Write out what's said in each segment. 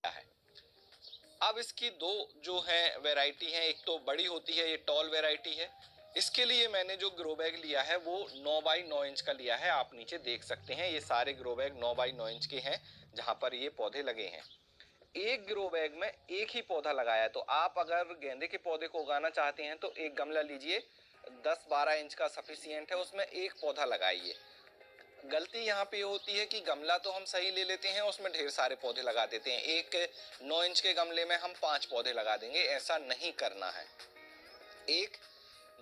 है। अब इसकी दो जो है वैरायटी है, एक तो बड़ी होती है, ये टॉल वैरायटी है। इसके लिए मैंने जो ग्रो बैग लिया है वो 9 बाई 9 इंच का लिया है। आप नीचे देख सकते हैं ये सारे ग्रो बैग 9 बाई 9 इंच के हैं जहां पर ये पौधे लगे हैं। एक ग्रो बैग में एक ही पौधा लगाया है। तो आप अगर गेंदे के पौधे को उगाना चाहते हैं तो एक गमला लीजिए, 10-12 इंच का सफिशियंट है, उसमें एक पौधा लगाइए। गलती यहाँ पे होती है कि गमला तो हम सही ले लेते हैं, उसमें ढेर सारे पौधे लगा देते हैं। एक 9 इंच के गमले में हम 5 पौधे लगा देंगे, ऐसा नहीं करना है। एक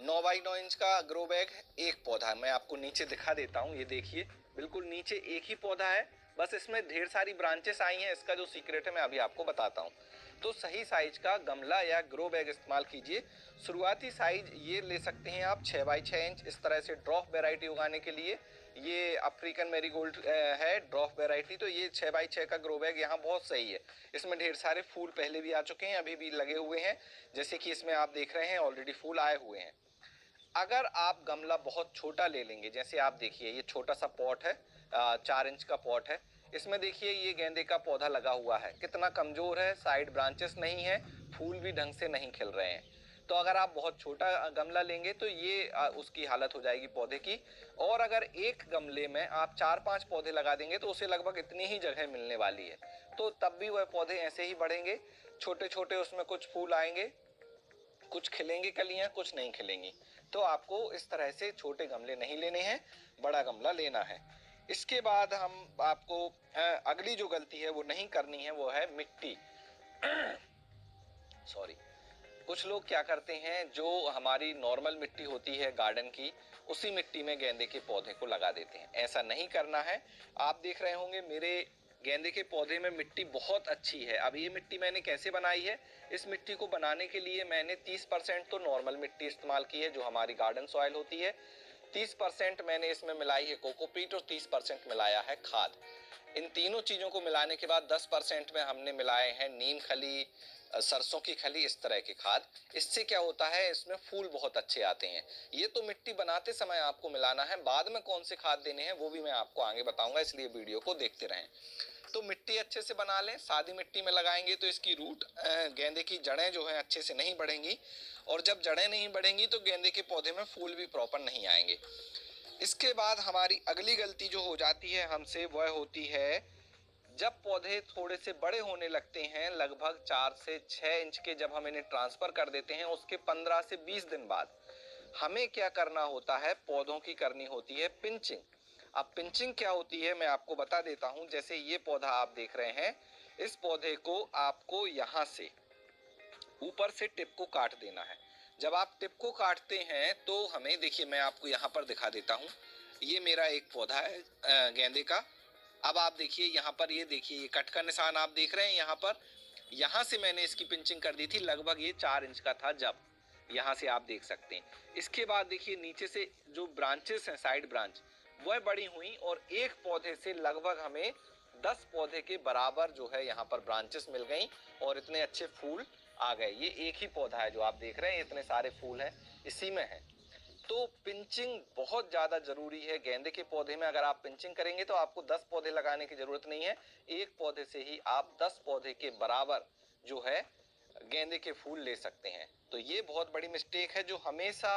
9 बाई 9 इंच का ग्रो बैग है, एक पौधा। मैं आपको नीचे दिखा देता हूँ, ये देखिए बिल्कुल नीचे एक ही पौधा है, बस इसमें ढेर सारी ब्रांचेस आई हैं। इसका जो सीक्रेट है मैं अभी आपको बताता हूँ। तो सही साइज का गमला या ग्रो बैग इस्तेमाल कीजिए। शुरुआती साइज ये ले सकते हैं आप 6 बाई 6 इंच। इस तरह से ड्रॉप वैरायटी उगाने के लिए ये अफ्रीकन मैरीगोल्ड है ड्रॉप वैरायटी, तो ये 6 बाई 6 का ग्रो बैग यहाँ बहुत सही है। इसमें ढेर सारे फूल पहले भी आ चुके हैं, अभी भी लगे हुए हैं, जैसे कि इसमें आप देख रहे हैं ऑलरेडी फूल आए हुए हैं। अगर आप गमला बहुत छोटा ले लेंगे, जैसे आप देखिए ये छोटा सा पॉट है, 4 इंच का पॉट है, इसमें देखिए ये गेंदे का पौधा लगा हुआ है, कितना कमजोर है, साइड ब्रांचेस नहीं है, फूल भी ढंग से नहीं खिल रहे हैं। तो अगर आप बहुत छोटा गमला लेंगे तो ये उसकी हालत हो जाएगी पौधे की। और अगर एक गमले में आप 4-5 पौधे लगा देंगे तो उसे लगभग इतनी ही जगह मिलने वाली है, तो तब भी वह पौधे ऐसे ही बढ़ेंगे, छोटे छोटे, उसमें कुछ फूल आएंगे, कुछ खिलेंगे कलियां, कुछ नहीं खिलेंगी। तो आपको इस तरह से छोटे गमले नहीं लेने हैं, बड़ा गमला लेना है। इसके बाद हम आपको अगली जो गलती है वो नहीं करनी है, वो है मिट्टी। सॉरी। कुछ लोग क्या करते हैं, जो हमारी नॉर्मल मिट्टी होती है गार्डन की, उसी मिट्टी में गेंदे के पौधे को लगा देते हैं। ऐसा नहीं करना है। आप देख रहे होंगे मेरे गेंदे के पौधे में मिट्टी बहुत अच्छी है। अब ये मिट्टी मैंने कैसे बनाई है, इस मिट्टी को बनाने के लिए मैंने 30% तो नॉर्मल मिट्टी इस्तेमाल की है जो हमारी गार्डन सॉइल होती है, 30% मैंने इसमें मिलाई है कोकोपीट और 30% मिलाया है खाद। इन तीनों चीज़ों को मिलाने के बाद 10% में हमने मिलाए हैं नीम खली, सरसों की खली, इस तरह की खाद। इससे क्या होता है, इसमें फूल बहुत अच्छे आते हैं। ये तो मिट्टी बनाते समय आपको मिलाना है, बाद में कौन से खाद देने हैं वो भी मैं आपको आगे बताऊंगा, इसलिए वीडियो को देखते रहें। तो मिट्टी अच्छे से बना लें। सादी मिट्टी में लगाएंगे तो इसकी रूट, गेंदे की जड़ें जो हैं अच्छे से नहीं बढ़ेंगी, और जब जड़ें नहीं बढ़ेंगी तो गेंदे के पौधे में फूल भी प्रॉपर नहीं आएंगे। इसके बाद हमारी अगली गलती जो हो जाती है हमसे, वह होती है जब पौधे थोड़े से बड़े होने लगते हैं, लगभग 4 से 6 इंच के, जब हम इन्हें ट्रांसफर कर देते हैं उसके 15 से 20 दिन बाद हमें क्या करना होता है, पौधों की करनी होती है पिंचिंग। अब पिंचिंग क्या होती है मैं आपको बता देता हूं। जैसे ये पौधा आप देख रहे हैं, इस पौधे को आपको यहाँ से ऊपर से टिप को काट देना है। जब आप टिप को काटते हैं तो हमें, देखिए मैं आपको यहाँ पर दिखा देता हूँ, ये मेरा एक पौधा है गेंदे का। अब आप देखिए यहाँ पर, ये देखिए ये कट का निशान आप देख रहे हैं यहाँ पर, यहाँ से मैंने इसकी पिंचिंग कर दी थी, लगभग ये 4 इंच का था जब, यहाँ से आप देख सकते हैं। इसके बाद देखिए नीचे से जो ब्रांचेस हैं, साइड ब्रांच, वह बड़ी हुई और एक पौधे से लगभग हमें 10 पौधे के बराबर जो है यहाँ पर ब्रांचेस मिल गई और इतने अच्छे फूल आ गए। ये एक ही पौधा है जो आप देख रहे हैं, इतने सारे फूल हैं इसी में है। तो पिंचिंग बहुत ज़्यादा ज़रूरी है गेंदे के पौधे में। अगर आप पिंचिंग करेंगे तो आपको 10 पौधे लगाने की ज़रूरत नहीं है, एक पौधे से ही आप 10 पौधे के बराबर जो है गेंदे के फूल ले सकते हैं। तो ये बहुत बड़ी मिस्टेक है जो हमेशा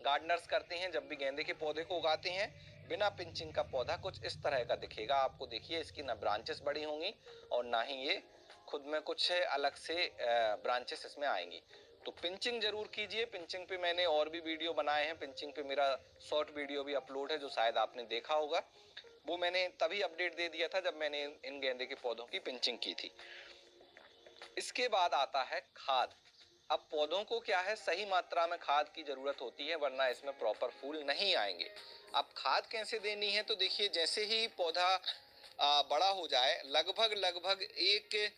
गार्डनर्स करते हैं। जब भी गेंदे के पौधे को उगाते हैं, बिना पिंचिंग का पौधा कुछ इस तरह का दिखेगा आपको। देखिए इसकी ना ब्रांचेस बड़ी होंगी और ना ही ये खुद में कुछ अलग से ब्रांचेस इसमें आएंगी। तो पिंचिंग जरूर कीजिए। पिंचिंग पे मैंने और भी वीडियो बनाए हैं, पिंचिंग पे मेरा शॉर्ट वीडियो भी अपलोड है जो शायद आपने देखा होगा। वो मैंने तभी अपडेट दे दिया था जब मैंने इन गेंदे के पौधों की पिंचिंग की थी। इसके बाद आता है खाद। अब पौधों को क्या है, सही मात्रा में खाद की जरूरत होती है, वरना इसमें प्रॉपर फूल नहीं आएंगे। अब खाद कैसे देनी है, तो देखिए जैसे ही पौधा बड़ा हो जाए, लगभग लगभग एक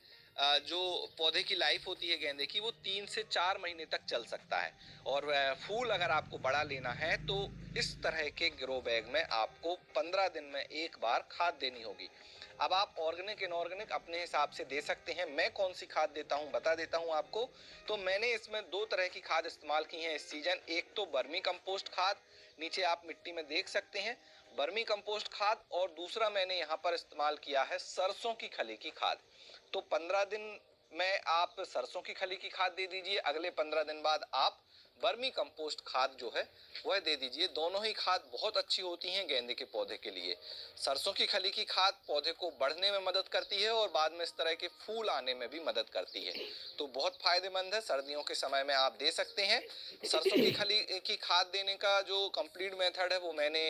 जो पौधे की लाइफ होती है गेंदे की, वो 3 से 4 महीने तक चल सकता है। और फूल अगर आपको बड़ा लेना है तो इस तरह के ग्रो बैग में आपको 15 दिन में एक बार खाद देनी होगी। अब आप ऑर्गेनिक इनऑर्गेनिक अपने हिसाब से दे सकते हैं। मैं कौन सी खाद देता हूं बता देता हूं आपको। तो मैंने इसमें 2 तरह की खाद इस्तेमाल की है इस सीजन। एक तो वर्मी कंपोस्ट खाद, नीचे आप मिट्टी में देख सकते हैं वर्मी कंपोस्ट खाद, और दूसरा मैंने यहाँ पर इस्तेमाल किया है सरसों की खली की खाद। तो 15 दिन में आप सरसों की खली की खाद दे दीजिए, अगले 15 दिन बाद आप वर्मी कंपोस्ट खाद जो है वह दे दीजिए। दोनों ही खाद बहुत अच्छी होती हैं गेंदे के पौधे के लिए। सरसों की खली की खाद पौधे को बढ़ने में मदद करती है और बाद में इस तरह के फूल आने में भी मदद करती है, तो बहुत फायदेमंद है। सर्दियों के समय में आप दे सकते हैं। सरसों की खली की खाद देने का जो कंप्लीट मेथड है वो मैंने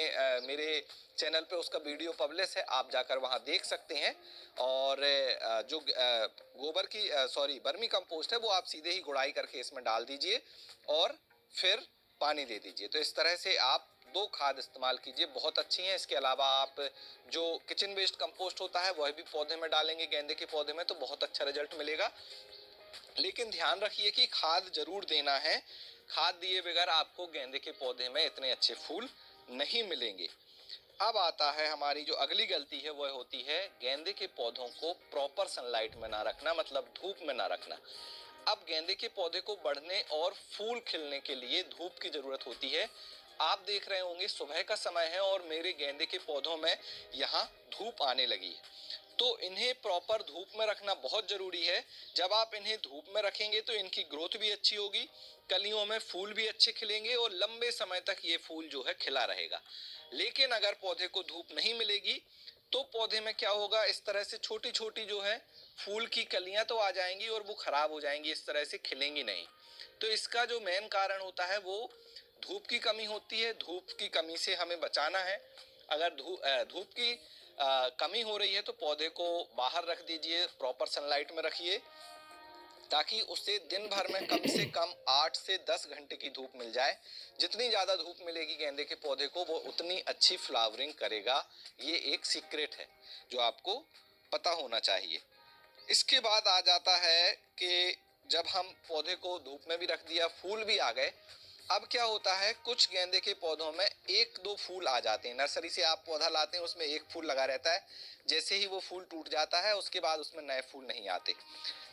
मेरे चैनल पे उसका वीडियो पब्लिश है, आप जाकर वहाँ देख सकते हैं। और जो गोबर की वर्मी कंपोस्ट है वो आप सीधे ही गुड़ाई करके इसमें डाल दीजिए और फिर पानी दे दीजिए। तो इस तरह से आप 2 खाद इस्तेमाल कीजिए, बहुत अच्छी हैं। इसके अलावा आप जो किचन वेस्ट कंपोस्ट होता है वह भी पौधे में डालेंगे, गेंदे के पौधे में, तो बहुत अच्छा रिजल्ट मिलेगा। लेकिन ध्यान रखिए कि खाद जरूर देना है, खाद दिए बगैर आपको गेंदे के पौधे में इतने अच्छे फूल नहीं मिलेंगे। अब आता है हमारी जो अगली गलती है वह होती है गेंदे के पौधों को प्रॉपर सनलाइट में ना रखना, मतलब धूप में ना रखना। अब गेंदे के पौधे को बढ़ने और फूल खिलने के लिए धूप की जरूरत होती है। आप देख रहे होंगे सुबह का समय है और मेरे गेंदे के पौधों में यहाँ धूप आने लगी है, तो इन्हें प्रॉपर धूप में रखना बहुत जरूरी है। जब आप इन्हें धूप में रखेंगे तो इनकी ग्रोथ भी अच्छी होगी, कलियों में फूल भी अच्छे खिलेंगे और लंबे समय तक ये फूल जो है खिला रहेगा। लेकिन अगर पौधे को धूप नहीं मिलेगी तो पौधे में क्या होगा, इस तरह से छोटी छोटी जो है फूल की कलियां तो आ जाएंगी और वो खराब हो जाएंगी, इस तरह से खिलेंगी नहीं। तो इसका जो मेन कारण होता है वो धूप की कमी होती है। धूप की कमी से हमें बचाना है। अगर धूप की कमी हो रही है तो पौधे को बाहर रख दीजिए, प्रॉपर सनलाइट में रखिए, ताकि उसे दिन भर में कम से कम 8 से 10 घंटे की धूप मिल जाए। जितनी ज़्यादा धूप मिलेगी गेंदे के पौधे को वो उतनी अच्छी फ्लावरिंग करेगा। ये एक सीक्रेट है जो आपको पता होना चाहिए। इसके बाद आ जाता है कि जब हम पौधे को धूप में भी रख दिया, फूल भी आ गए, अब क्या होता है कुछ गेंदे के पौधों में 1-2 फूल आ जाते हैं। नर्सरी से आप पौधा लाते हैं उसमें एक फूल लगा रहता है, जैसे ही वो फूल टूट जाता है उसके बाद उसमें नए फूल नहीं आते।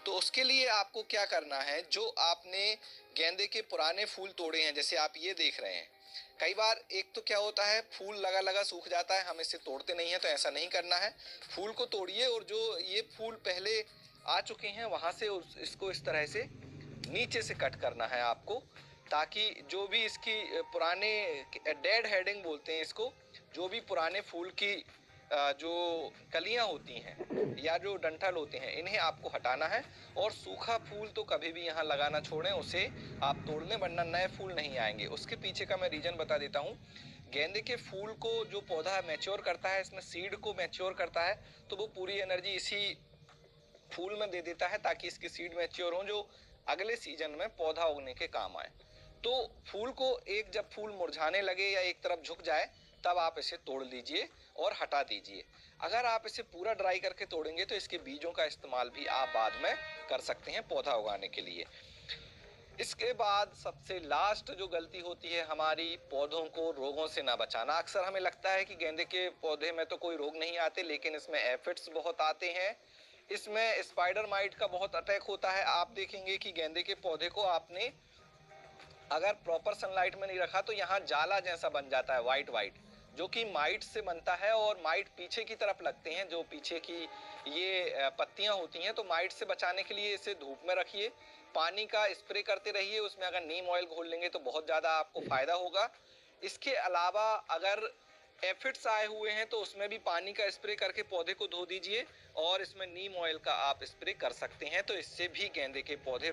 तो उसके लिए आपको क्या करना है, जो आपने गेंदे के पुराने फूल तोड़े हैं, जैसे आप ये देख रहे हैं, कई बार एक तो क्या होता है फूल लगा लगा सूख जाता है, हम इसे तोड़ते नहीं है, तो ऐसा नहीं करना है। फूल को तोड़िए और जो ये फूल पहले आ चुके हैं वहां से इसको इस तरह से नीचे से कट करना है आपको, ताकि जो भी इसकी पुराने डेड हेडिंग बोलते हैं इसको, जो भी पुराने फूल की जो कलियां होती हैं या जो डंठल होते हैं इन्हें आपको हटाना है। और सूखा फूल तो कभी भी यहाँ लगाना छोड़ें, उसे आप तोड़ लें वरना नए फूल नहीं आएंगे। उसके पीछे का मैं रीजन बता देता हूँ। गेंदे के फूल को जो पौधा मैच्योर करता है, इसमें सीड को मैच्योर करता है, तो वो पूरी एनर्जी इसी फूल में दे देता है ताकि इसकी सीड मैच्योर हो, जो अगले सीजन में पौधा उगने के काम आए। तो फूल को जब फूल मुरझाने लगे या एक तरफ झुक जाए तब आप इसे तोड़ लीजिए और हटा दीजिए। अगर आप इसे पूरा ड्राई करके तोड़ेंगे तो इसके बीजों का इस्तेमाल भी आप बाद में कर सकते हैं पौधा उगाने के लिए। इसके बाद सबसे लास्ट जो गलती होती है हमारी, पौधों को रोगों से ना बचाना। अक्सर हमें लगता है कि गेंदे के पौधे में तो कोई रोग नहीं आते, लेकिन इसमें एफिड्स बहुत आते हैं, इसमें स्पाइडर माइट का बहुत अटैक होता है। आप देखेंगे कि गेंदे के पौधे को आपने अगर प्रॉपर सनलाइट में नहीं रखा तो यहाँ जाला जैसा बन जाता है, वाइट वाइट, जो कि माइट से बनता है। और माइट पीछे की तरफ लगते हैं, जो पीछे की ये पत्तियां होती हैं। तो माइट से बचाने के लिए इसे धूप में रखिए, पानी का स्प्रे करते रहिए, उसमें अगर नीम ऑयल घोल लेंगे तो बहुत ज़्यादा आपको फायदा होगा। इसके अलावा अगर एफिड्स आए हुए हैं तो उसमें भी पानी का स्प्रे करके पौधे को धो दीजिए और इसमें नीम ऑयल का आप स्प्रे कर सकते हैं, तो इससे भी गेंदे के पौधे